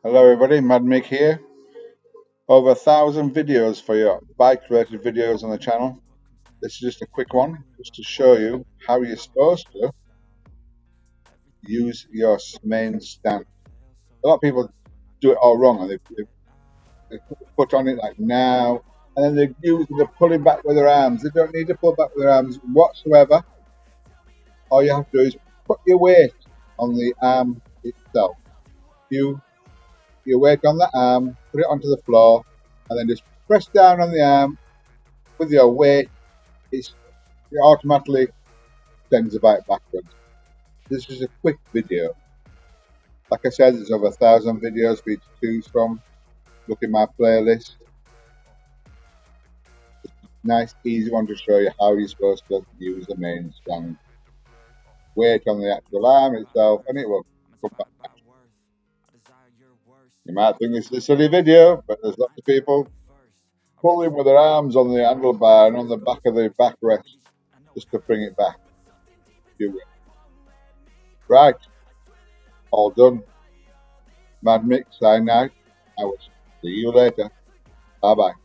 Hello everybody, Mad Mick here. Over 1,000 videos for your bike related videos on the channel. This is just a quick one, just to show you how you're supposed to use your main stand. A lot of people do it all wrong and they put the foot on it like now, and then they're pulling back with their arms. They don't need to pull back with their arms whatsoever. All you have to do is put your weight on the arm itself. You your weight on the arm, put it onto the floor, and then just press down on the arm with your weight. It automatically sends the bike backwards. This is a quick video. Like I said, there's over 1,000 videos for you to choose from. Look in my playlist. Nice, easy one to show you how you're supposed to use the main stand. Weight on the actual arm itself, and it will come back. You might think this is a silly video, but there's lots of people pulling with their arms on the handlebar and on the back of the backrest just to bring it back. Do it. Right, all done. Mad Mix sign out. I will see you later. Bye bye.